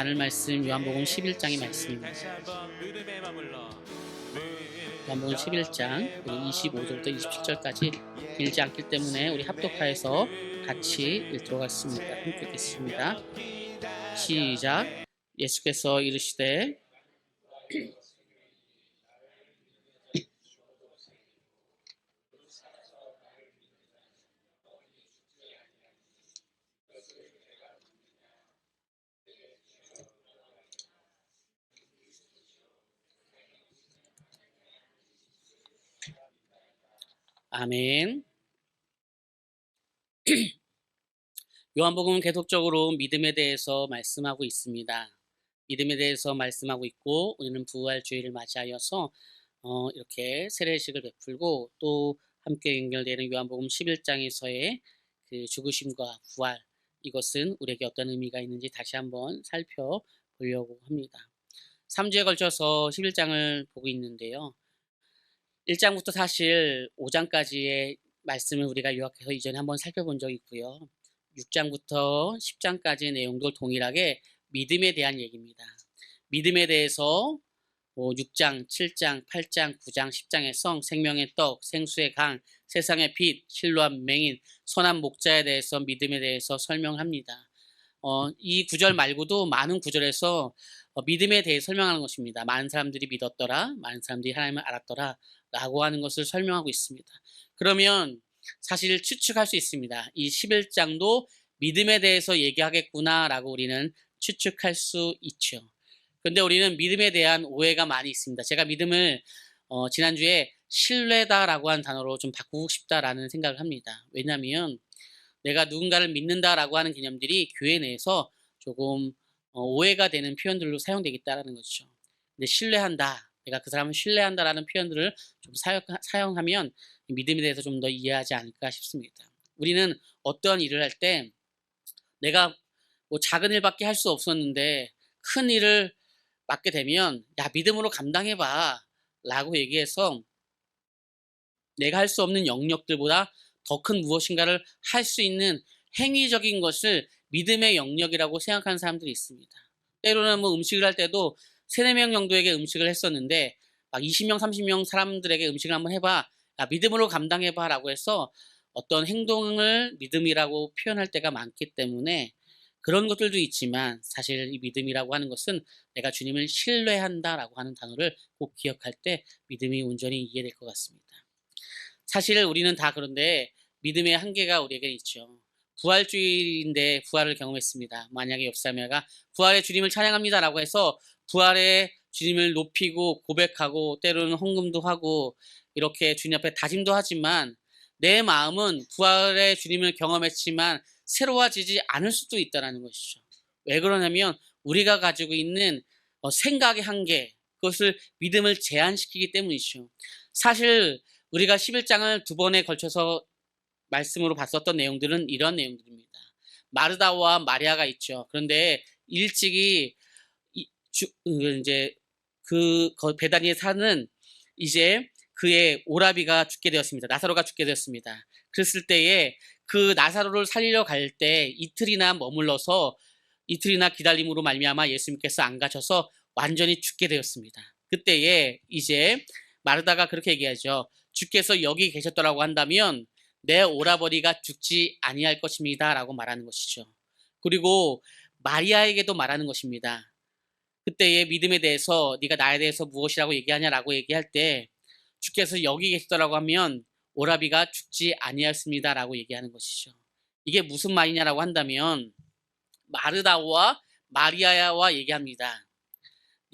나눌 말씀 요한복음 11장의 말씀입니다. 요한복음 11장 25절부터 27절까지 길지 않기 때문에 우리 합독하여서 같이 읽도록 하겠습니다. 함께 읽겠습니다. 시작. 예수께서 이르시되 아멘. 요한복음은 계속적으로 믿음에 대해서 말씀하고 있습니다. 믿음에 대해서 말씀하고 있고 우리는 부활주의를 맞이하여서 이렇게 세례식을 베풀고 또 함께 연결되는 요한복음 11장에서의 그 죽으심과 부활, 이것은 우리에게 어떤 의미가 있는지 다시 한번 살펴보려고 합니다. 3주에 걸쳐서 11장을 보고 있는데요. 1장부터 사실 5장까지의 말씀을 우리가 요약해서 이전에 한번 살펴본 적이 있고요. 6장부터 10장까지의 내용도 동일하게 믿음에 대한 얘기입니다. 믿음에 대해서 6장, 7장, 8장, 9장, 10장에서 생명의 떡, 생수의 강, 세상의 빛, 실로한 맹인, 선한 목자에 대해서 믿음에 대해서 설명합니다. 이 구절 말고도 많은 구절에서 믿음에 대해 설명하는 것입니다. 많은 사람들이 믿었더라, 많은 사람들이 하나님을 알았더라 라고 하는 것을 설명하고 있습니다. 그러면 사실 추측할 수 있습니다. 이 11장도 믿음에 대해서 얘기하겠구나 라고 우리는 추측할 수 있죠. 그런데 우리는 믿음에 대한 오해가 많이 있습니다. 제가 믿음을 지난주에 신뢰다라고 하는 단어로 좀 바꾸고 싶다라는 생각을 합니다. 왜냐하면 내가 누군가를 믿는다라고 하는 개념들이 교회 내에서 조금 오해가 되는 표현들로 사용되겠다라는 거죠. 근데 신뢰한다, 내가 그 사람을 신뢰한다라는 표현들을 좀 사용하면 믿음에 대해서 좀 더 이해하지 않을까 싶습니다. 우리는 어떠한 일을 할 때 내가 뭐 작은 일밖에 할 수 없었는데 큰 일을 맡게 되면 야, 믿음으로 감당해봐 라고 얘기해서 내가 할 수 없는 영역들보다 더 큰 무엇인가를 할 수 있는 행위적인 것을 믿음의 영역이라고 생각하는 사람들이 있습니다. 때로는 뭐 음식을 할 때도 3, 4명 정도에게 음식을 했었는데 막 20명, 30명 사람들에게 음식을 한번 해봐. 야, 믿음으로 감당해봐 라고 해서 어떤 행동을 믿음이라고 표현할 때가 많기 때문에 그런 것들도 있지만 사실 이 믿음이라고 하는 것은 내가 주님을 신뢰한다라고 하는 단어를 꼭 기억할 때 믿음이 온전히 이해될 것 같습니다. 사실 우리는 다 그런데 믿음의 한계가 우리에게 있죠. 부활주의인데 부활을 경험했습니다. 만약에 옆사람이가 부활의 주님을 찬양합니다라고 해서 부활의 주님을 높이고 고백하고 때로는 헌금도 하고 이렇게 주님 앞에 다짐도 하지만 내 마음은 부활의 주님을 경험했지만 새로워지지 않을 수도 있다는 것이죠. 왜 그러냐면 우리가 가지고 있는 생각의 한계, 그것을 믿음을 제한시키기 때문이죠. 사실 우리가 11장을 2번에 걸쳐서 말씀으로 봤었던 내용들은 이런 내용들입니다. 마르다와 마리아가 있죠. 그런데 일찍이 이제 베다니에 사는 이제 그의 오라비가 죽게 되었습니다. 나사로가 죽게 되었습니다. 그랬을 때에 그 나사로를 살리러 갈 때 이틀이나 머물러서 이틀이나 기다림으로 말미암아 예수님께서 안 가셔서 완전히 죽게 되었습니다. 그때에 이제 마르다가 그렇게 얘기하죠. 주께서 여기 계셨더라고 한다면 내 오라버니가 죽지 아니할 것입니다 라고 말하는 것이죠. 그리고 마리아에게도 말하는 것입니다. 그때의 믿음에 대해서 네가 나에 대해서 무엇이라고 얘기하냐라고 얘기할 때 주께서 여기 계시더라고 하면 오라비가 죽지 아니하였습니다 라고 얘기하는 것이죠. 이게 무슨 말이냐라고 한다면 마르다와 마리아와 얘기합니다.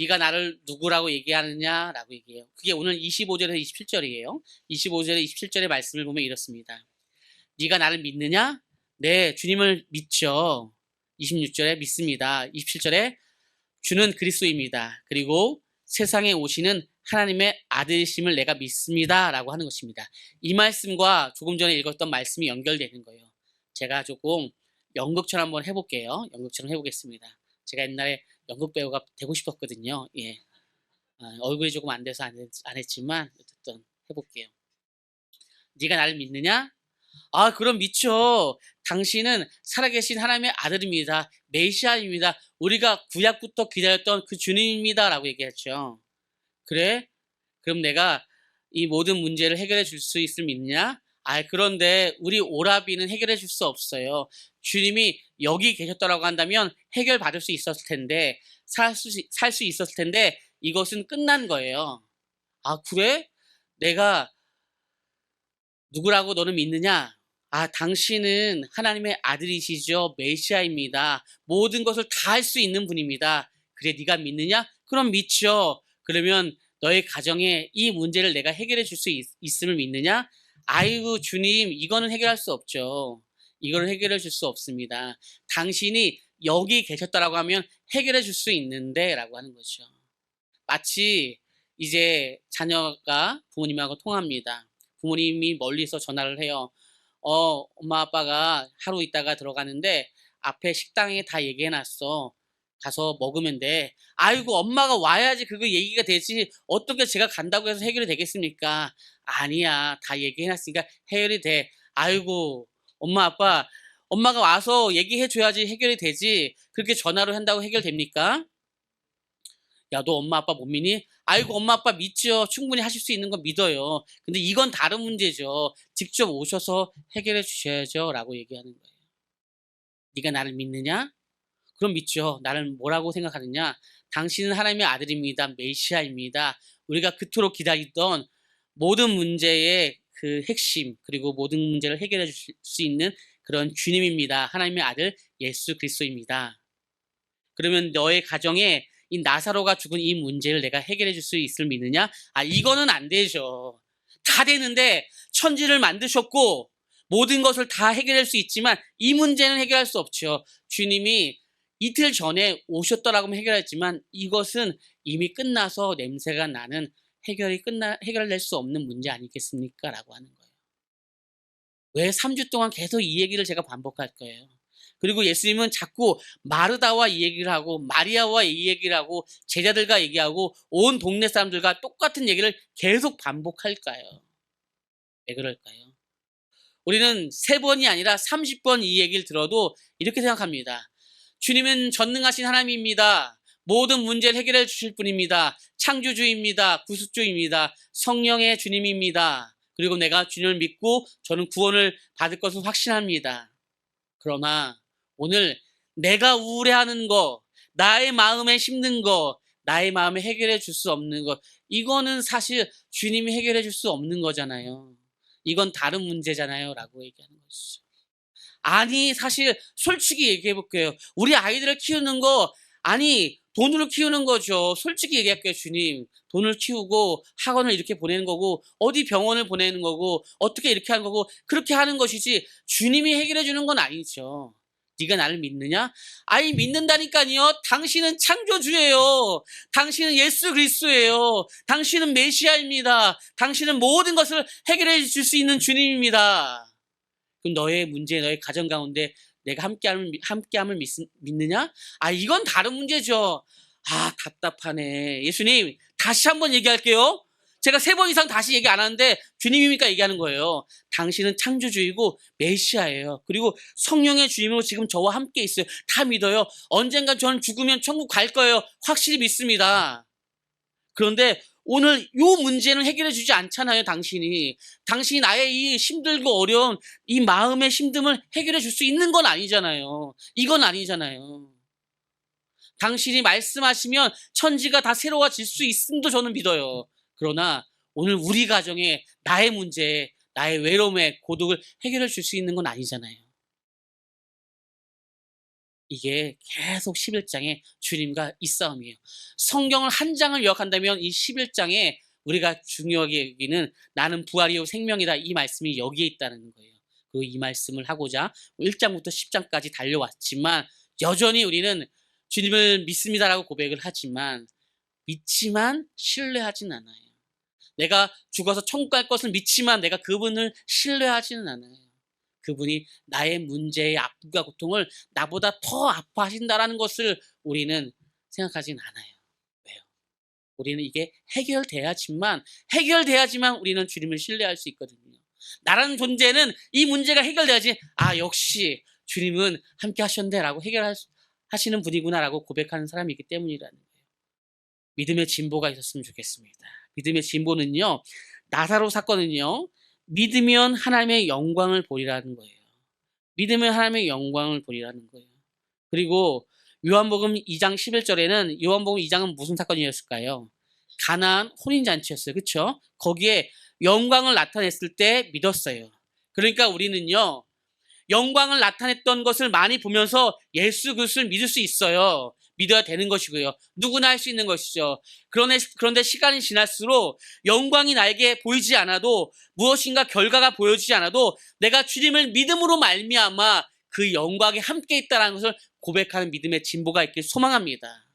네가 나를 누구라고 얘기하느냐라고 얘기해요. 그게 오늘 25절에서 27절이에요. 25절에 27절의 말씀을 보면 이렇습니다. 네가 나를 믿느냐? 네, 주님을 믿죠. 26절에 믿습니다. 27절에 주는 그리스도입니다. 그리고 세상에 오시는 하나님의 아들이심을 내가 믿습니다 라고 하는 것입니다. 이 말씀과 조금 전에 읽었던 말씀이 연결되는 거예요. 제가 조금 연극처럼 한번 해볼게요. 연극처럼 해보겠습니다. 제가 옛날에 연극 배우가 되고 싶었거든요. 예. 얼굴이 조금 안 돼서 안 했지만 어쨌든 해볼게요. 네가 나를 믿느냐? 아, 그럼 믿죠. 당신은 살아계신 하나님의 아들입니다. 메시아입니다. 우리가 구약부터 기다렸던 그 주님입니다. 라고 얘기했죠. 그래? 그럼 내가 이 모든 문제를 해결해 줄 수 있을 믿냐? 아, 그런데 우리 오라비는 해결해 줄 수 없어요. 주님이 여기 계셨더라고 한다면 해결받을 수 있었을 텐데, 살 수 있었을 텐데, 이것은 끝난 거예요. 아, 그래? 내가 누구라고 너는 믿느냐? 아, 당신은 하나님의 아들이시죠. 메시아입니다. 모든 것을 다 할 수 있는 분입니다. 그래, 네가 믿느냐? 그럼 믿죠. 그러면 너의 가정에 이 문제를 내가 해결해 줄 수 있음을 믿느냐? 아이고, 주님, 이거는 해결할 수 없죠. 이거는 해결해 줄 수 없습니다. 당신이 여기 계셨다라고 하면 해결해 줄 수 있는데 라고 하는 거죠. 마치 이제 자녀가 부모님하고 통합니다. 부모님이 멀리서 전화를 해요. 엄마 아빠가 하루 있다가 들어가는데 앞에 식당에 다 얘기해놨어. 가서 먹으면 돼. 아이고, 엄마가 와야지 그거 얘기가 되지. 어떻게 제가 간다고 해서 해결이 되겠습니까? 아니야, 다 얘기해놨으니까 해결이 돼. 아이고, 엄마 아빠, 엄마가 와서 얘기해줘야지 해결이 되지. 그렇게 전화로 한다고 해결됩니까? 야, 너 엄마 아빠 못 믿니? 아이고, 엄마 아빠 믿죠. 충분히 하실 수 있는 건 믿어요. 근데 이건 다른 문제죠. 직접 오셔서 해결해 주셔야죠. 라고 얘기하는 거예요. 네가 나를 믿느냐? 그럼 믿죠. 나를 뭐라고 생각하느냐? 당신은 하나님의 아들입니다. 메시아입니다. 우리가 그토록 기다리던 모든 문제의 그 핵심, 그리고 모든 문제를 해결해 주실 수 있는 그런 주님입니다. 하나님의 아들 예수 그리스도입니다. 그러면 너의 가정에 이 나사로가 죽은 이 문제를 내가 해결해 줄 수 있을 믿느냐? 아, 이거는 안 되죠. 다 되는데 천지를 만드셨고 모든 것을 다 해결할 수 있지만 이 문제는 해결할 수 없죠. 주님이 이틀 전에 오셨더라고 하면 해결했지만 이것은 이미 끝나서 냄새가 나는 해결될 수 없는 문제 아니겠습니까? 라고 하는 거예요. 왜 3주 동안 계속 이 얘기를 제가 반복할 거예요? 그리고 예수님은 자꾸 마르다와 이 얘기를 하고 마리아와 이 얘기를 하고 제자들과 얘기하고 온 동네 사람들과 똑같은 얘기를 계속 반복할까요? 왜 그럴까요? 우리는 3번이 아니라 30번 이 얘기를 들어도 이렇게 생각합니다. 주님은 전능하신 하나님입니다. 모든 문제를 해결해 주실 분입니다. 창조주입니다. 구속주입니다. 성령의 주님입니다. 그리고 내가 주님을 믿고 저는 구원을 받을 것을 확신합니다. 그러나 오늘 내가 우울해하는 거, 나의 마음에 힘든 거, 나의 마음에 해결해 줄 수 없는 거, 이거는 사실 주님이 해결해 줄 수 없는 거잖아요. 이건 다른 문제잖아요. 라고 얘기하는 것이죠. 아니, 사실 솔직히 얘기해 볼게요. 우리 아이들을 키우는 거, 아니, 돈으로 키우는 거죠. 솔직히 얘기할게요, 주님. 돈을 키우고 학원을 이렇게 보내는 거고 어디 병원을 보내는 거고 어떻게 이렇게 하는 거고 그렇게 하는 것이지 주님이 해결해 주는 건 아니죠. 네가 나를 믿느냐? 아니, 믿는다니까요. 당신은 창조주예요. 당신은 예수 그리스도예요. 당신은 메시아입니다. 당신은 모든 것을 해결해 줄 수 있는 주님입니다. 그럼 너의 문제, 너의 가정 가운데 내가 함께함을 믿느냐? 아, 이건 다른 문제죠. 아, 답답하네. 예수님, 다시 한번 얘기할게요. 제가 3번 이상 다시 얘기 안 하는데 주님이니까 얘기하는 거예요. 당신은 창조주이고 메시아예요. 그리고 성령의 주님으로 지금 저와 함께 있어요. 다 믿어요. 언젠간 저는 죽으면 천국 갈 거예요. 확실히 믿습니다. 그런데 오늘 이 문제는 해결해 주지 않잖아요, 당신이. 당신이 나의 이 힘들고 어려운 이 마음의 힘듦을 해결해 줄 수 있는 건 아니잖아요. 이건 아니잖아요. 당신이 말씀하시면 천지가 다 새로워질 수 있음도 저는 믿어요. 그러나 오늘 우리 가정에 나의 문제, 나의 외로움의 고독을 해결해 줄 수 있는 건 아니잖아요. 이게 계속 11장에 주님과 이 싸움이에요. 성경을 한 장을 요약한다면 이 11장에 우리가 중요하게 여기는 나는 부활이요 생명이다 이 말씀이 여기에 있다는 거예요. 그리고 이 말씀을 하고자 1장부터 10장까지 달려왔지만 여전히 우리는 주님을 믿습니다라고 고백을 하지만 믿지만 신뢰하진 않아요. 내가 죽어서 천국 갈 것을 믿지만 내가 그분을 신뢰하지는 않아요. 그분이 나의 문제의 아픔과 고통을 나보다 더 아파하신다라는 것을 우리는 생각하진 않아요. 왜요? 우리는 이게 해결돼야지만 우리는 주님을 신뢰할 수 있거든요. 나라는 존재는 이 문제가 해결돼야지 역시 주님은 함께 하셨네 라고 해결하시는 분이구나라고 고백하는 사람이 있기 때문이라는 거예요. 믿음의 진보가 있었으면 좋겠습니다. 믿음의 진보는요, 나사로 사건은요, 믿으면 하나님의 영광을 보리라는 거예요. 믿으면 하나님의 영광을 보리라는 거예요. 그리고 요한복음 2장 11절에는 요한복음 2장은 무슨 사건이었을까요? 가나안 혼인잔치였어요. 그렇죠? 거기에 영광을 나타냈을 때 믿었어요. 그러니까 우리는요, 영광을 나타냈던 것을 많이 보면서 예수 그리스도를 믿을 수 있어요. 믿어야 되는 것이고요. 누구나 할 수 있는 것이죠. 그런데 시간이 지날수록 영광이 나에게 보이지 않아도, 무엇인가 결과가 보여지지 않아도 내가 주님을 믿음으로 말미암아 그 영광이 함께 있다는 것을 고백하는 믿음의 진보가 있길 소망합니다.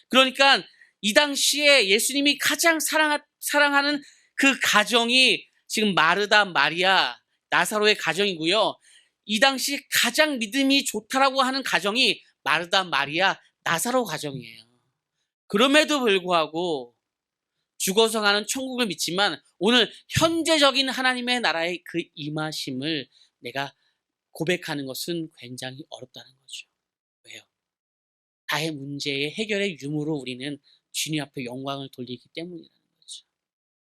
그러니까 이 당시에 예수님이 가장 사랑하는 그 가정이 지금 마르다, 마리아, 나사로의 가정이고요. 이 당시 가장 믿음이 좋다라고 하는 가정이 마르다, 마리아, 나사로 가정이에요. 그럼에도 불구하고 죽어서 가는 천국을 믿지만 오늘 현재적인 하나님의 나라의 그 임하심을 내가 고백하는 것은 굉장히 어렵다는 거죠. 왜요? 나의 문제의 해결의 유무로 우리는 주님 앞에 영광을 돌리기 때문이라는 거죠.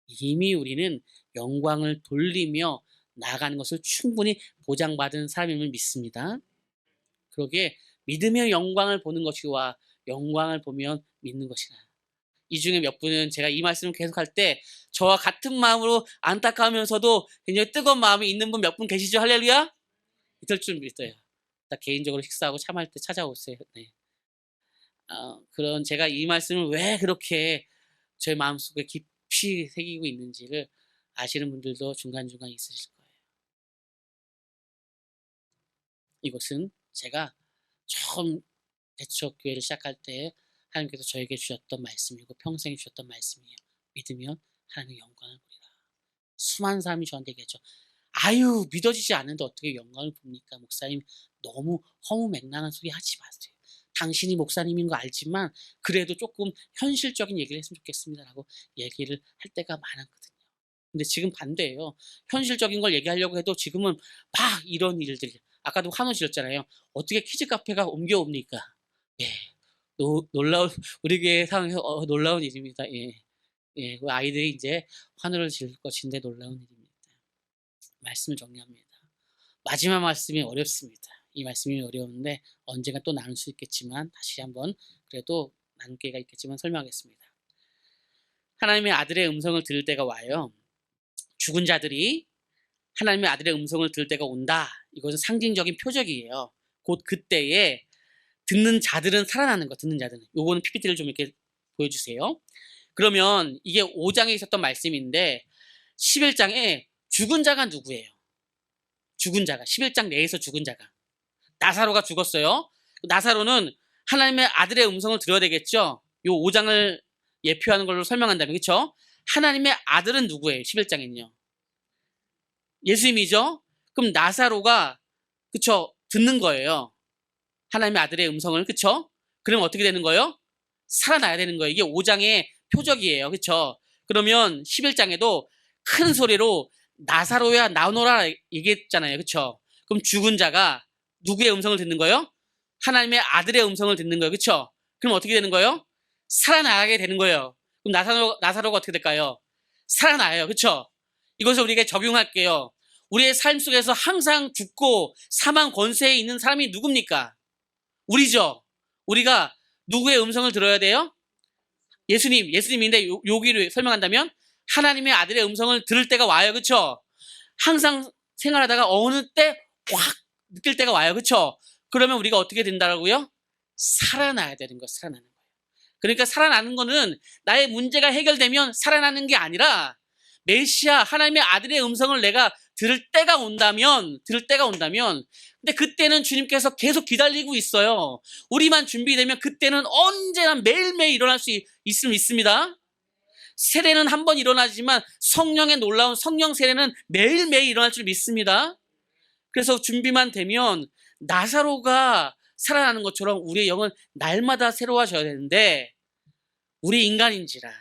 이미 우리는 영광을 돌리며 나아가는 것을 충분히 보장받은 사람임을 믿습니다. 그러기에 믿음의 영광을 보는 것이와 영광을 보면 믿는 것이라. 이 중에 몇 분은 제가 이 말씀을 계속할 때 저와 같은 마음으로 안타까우면서도 굉장히 뜨거운 마음이 있는 분 몇 분 계시죠? 할렐루야? 있을 줄 믿어요. 개인적으로 식사하고 참할 때 찾아오세요. 네. 그런 제가 이 말씀을 왜 그렇게 제 마음속에 깊이 새기고 있는지를 아시는 분들도 중간중간 있으실 거예요. 이것은 제가 처음 대척교회를 시작할 때 하나님께서 저에게 주셨던 말씀이고 평생에 주셨던 말씀이에요. 믿으면 하나님의 영광을 보리라. 수많은 사람이 저한테 얘기했죠. 아유, 믿어지지 않는데 어떻게 영광을 봅니까? 목사님, 너무 허무맹랑한 소리 하지 마세요. 당신이 목사님인 거 알지만 그래도 조금 현실적인 얘기를 했으면 좋겠습니다라고 얘기를 할 때가 많았거든요. 근데 지금 반대예요. 현실적인 걸 얘기하려고 해도 지금은 막 이런 일들이, 아까도 환호 지었잖아요. 어떻게 키즈 카페가 옮겨옵니까? 예, 놀라운, 우리 교회 상황에서 놀라운 일입니다. 예, 예, 그 아이들이 이제 환호를 지을 것인데 놀라운 일입니다. 말씀을 정리합니다. 마지막 말씀이 어렵습니다. 이 말씀이 어려운데 언젠가 또 나눌 수 있겠지만 다시 한번 그래도 나눌 기회가 있겠지만 설명하겠습니다. 하나님의 아들의 음성을 들을 때가 와요. 죽은 자들이 하나님의 아들의 음성을 들을 때가 온다. 이것은 상징적인 표적이에요. 곧 그때에 듣는 자들은 살아나는 거, 듣는 자들은. 요거는 PPT를 좀 이렇게 보여주세요. 그러면 이게 5장에 있었던 말씀인데 11장에 죽은 자가 누구예요? 죽은 자가, 11장 내에서 죽은 자가. 나사로가 죽었어요. 나사로는 하나님의 아들의 음성을 들어야 되겠죠? 요 5장을 예표하는 걸로 설명한다면, 그렇죠? 하나님의 아들은 누구예요? 11장에는요. 예수님이죠? 그럼 나사로가, 그쵸? 듣는 거예요. 하나님의 아들의 음성을, 그쵸? 그러면 어떻게 되는 거예요? 살아나야 되는 거예요. 이게 5장의 표적이에요. 그쵸? 그러면 11장에도 큰 소리로 나사로야 나오너라 얘기했잖아요. 그쵸? 그럼 죽은 자가 누구의 음성을 듣는 거예요? 하나님의 아들의 음성을 듣는 거예요. 그쵸? 그럼 어떻게 되는 거예요? 살아나게 되는 거예요. 그럼 나사로가 어떻게 될까요? 살아나요. 그쵸? 이것을 우리가 적용할게요. 우리의 삶 속에서 항상 죽고 사망 권세에 있는 사람이 누굽니까? 우리죠. 우리가 누구의 음성을 들어야 돼요? 예수님인데 여기를 설명한다면 하나님의 아들의 음성을 들을 때가 와요. 그쵸? 항상 생활하다가 어느 때 확 느낄 때가 와요. 그쵸? 그러면 우리가 어떻게 된다고요? 살아나야 되는 거예요. 살아나는 거예요. 그러니까 살아나는 거는 나의 문제가 해결되면 살아나는 게 아니라 메시아 하나님의 아들의 음성을 내가 들을 때가 온다면 근데 그때는 주님께서 계속 기다리고 있어요. 우리만 준비되면 그때는 언제나 매일매일 일어날 수 있습니다. 세례는 한 번 일어나지만 성령의 놀라운 성령 세례는 매일매일 일어날 줄 믿습니다. 그래서 준비만 되면 나사로가 살아나는 것처럼 우리의 영은 날마다 새로워져야 되는데 우리 인간인지라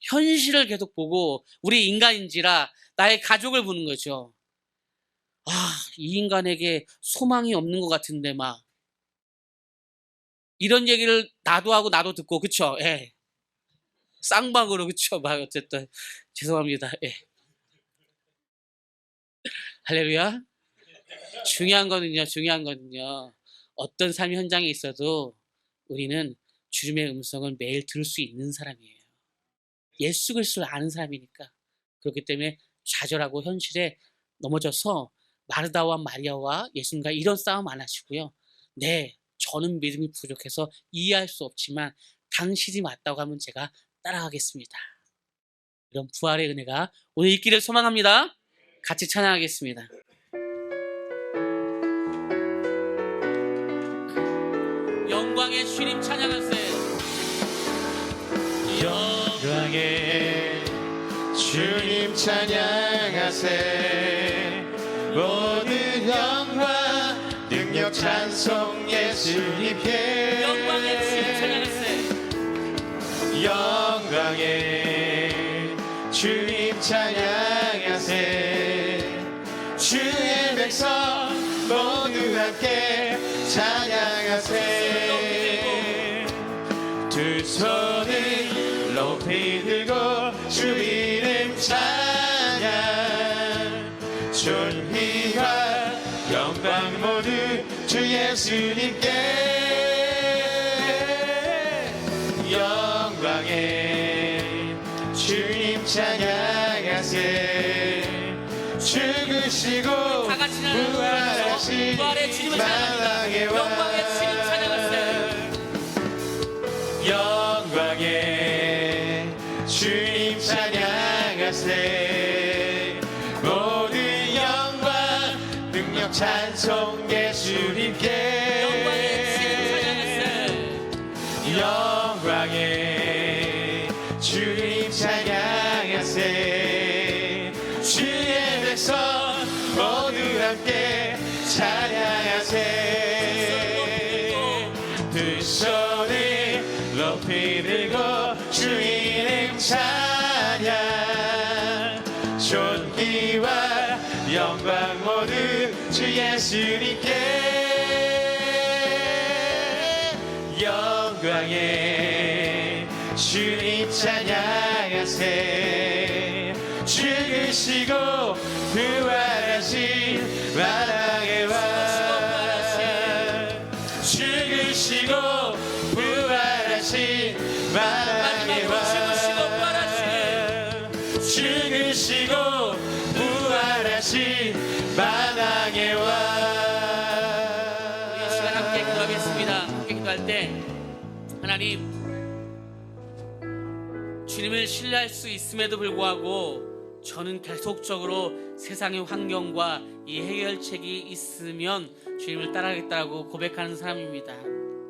현실을 계속 보고 우리 인간인지라 나의 가족을 보는 거죠. 이 인간에게 소망이 없는 것 같은데 막 이런 얘기를 나도 하고 나도 듣고 그쵸? 예. 쌍방으로 그쵸? 막 어쨌든 죄송합니다. 예. 할렐루야. 중요한 거는요. 어떤 삶의 현장에 있어도 우리는 주님의 음성을 매일 들을 수 있는 사람이에요. 예수 그리스도를 아는 사람이니까. 그렇기 때문에 좌절하고 현실에 넘어져서 마르다와 마리아와 예수님과 이런 싸움 안 하시고요. 네, 저는 믿음이 부족해서 이해할 수 없지만 당신이 맞다고 하면 제가 따라가겠습니다. 이런 부활의 은혜가 오늘 있기를 소망합니다. 같이 찬양하겠습니다. 영광의 주님 찬양하세요. 영광의 주님 찬양하세. 모든 영광 능력 찬송 예수님께. 영광의 주님 찬양하세요. 영광의 주님 찬양하세. 주의 백성 모두 함께 찬양하세. 두 손을 높이 들고 주 이름 찬양. 존귀와 영광 모두 주 예수님께. 영광의 주님 찬양하세. 죽으시고 부활하신 부활의 주님을 사랑의 찬양합니다. 왕. 영광의 주님 찬양하세요. 영광의 주님 찬양하세. 모든 영광 능력 찬송 예수님께. 영광의 주님 찬양하세요. 영광의 주님 찬양하세. 주의 백성 모두 함께 찬양하세. 두 손을 높이 들고 주 이름 찬양. 존귀와 영광 모두 주 예수님께. 영광의 주님 찬양하세. 죽으시고 부활하신 만왕의 왕. 죽으시고 부활하신 만왕의 왕. 죽으시고 부활하신 만왕의 왕. 우리 이 시간 함께 기도하겠습니다. 함께 기도할 때 하나님, 주님을 신뢰할 수 있음에도 불구하고 저는 계속적으로 세상의 환경과 이 해결책이 있으면 주님을 따라가겠다고 고백하는 사람입니다.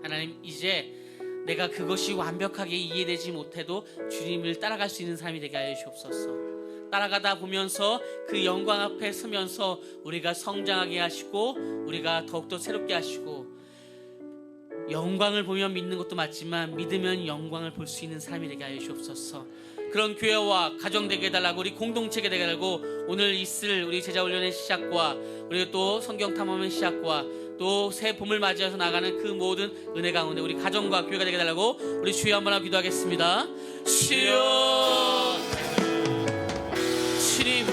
하나님, 이제 내가 그것이 완벽하게 이해되지 못해도 주님을 따라갈 수 있는 사람이 되게 하여 주옵소서. 따라가다 보면서 그 영광 앞에 서면서 우리가 성장하게 하시고 우리가 더욱더 새롭게 하시고, 영광을 보면 믿는 것도 맞지만 믿으면 영광을 볼 수 있는 삶이 되게 하여 주옵소서. 그런 교회와 가정 되게 해달라고, 우리 공동체가 되게 해달라고, 오늘 있을 우리 제자훈련의 시작과 우리 또 성경 탐험의 시작과 또 새 봄을 맞이해서 나가는 그 모든 은혜 가운데 우리 가정과 교회가 되게 해달라고 우리 주여 한번 하고 기도하겠습니다. 주여, 주님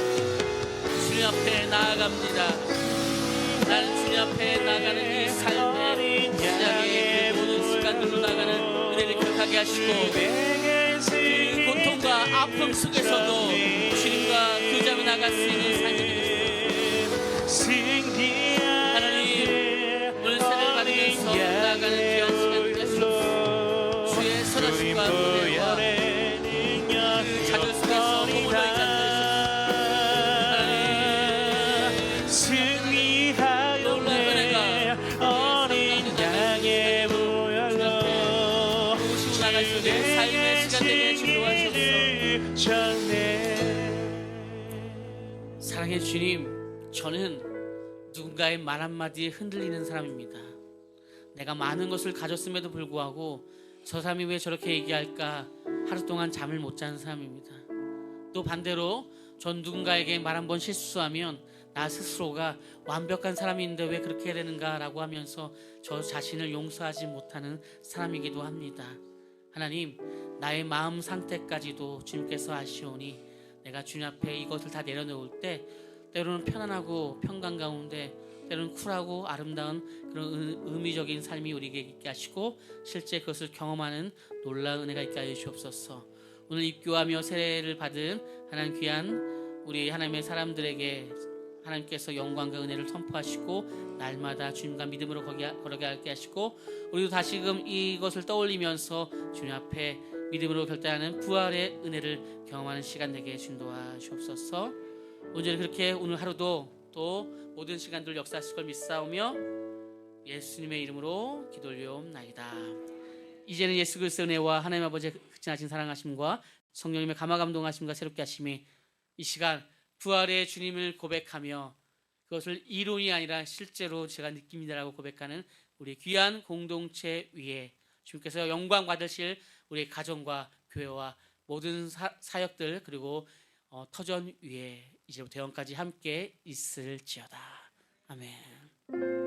앞에 나아갑니다. 나는 주님 앞에 나가는 이 삶의 시작의 그 모든 순간들로 나가는 은혜를 기억하게 하시고, 그 고통과 아픔 속에서도 주님과 교제하며 나갈 수 있는 삶이 되겠습니다. 하나님, 물세를 받으면서 나가는 귀한 시간 되시옵소서. 주의 선하심과 은혜와 그 자주 속에서 머물러 있는 사랑의 주님, 저는 누군가의 말 한마디에 흔들리는 사람입니다. 내가 많은 것을 가졌음에도 불구하고 저 사람이 왜 저렇게 얘기할까 하루 동안 잠을 못 자는 사람입니다. 또 반대로 전 누군가에게 말 한 번 실수하면 나 스스로가 완벽한 사람인데 왜 그렇게 해야 되는가라고 하면서 저 자신을 용서하지 못하는 사람이기도 합니다. 하나님, 나의 마음 상태까지도 주님께서 아시오니 내가 주님 앞에 이것을 다 내려놓을 때 때로는 편안하고 평강 가운데 때로는 쿨하고 아름다운 그런 의미적인 삶이 우리에게 있게 하시고 실제 그것을 경험하는 놀라운 은혜가 있게 하여 주옵소서. 오늘 입교하며 세례를 받은 하나님 귀한 우리 하나님의 사람들에게 하나님께서 영광과 은혜를 선포하시고 날마다 주님과 믿음으로 걸어가게 하게 하시고 우리도 다시금 이것을 떠올리면서 주님 앞에 믿음으로 결단하는 부활의 은혜를 경험하는 시간 되게 인도하시옵소서. 온전히 그렇게 오늘 하루도 또 모든 시간들 역사하실 걸 믿사오며 예수님의 이름으로 기도 올려옵나이다. 이제는 예수 그리스도의 은혜와 하나님 아버지의 극진하신 사랑하심과 성령님의 감화 감동하심과 새롭게 하심이 이 시간 부활의 주님을 고백하며 그것을 이론이 아니라 실제로 제가 느낍니다라고 고백하는 우리 귀한 공동체 위에 주님께서 영광 받으실 우리 가정과 교회와 모든 사역들 그리고 터전 위에 이제부터 영까지 함께 있을지어다. 아멘.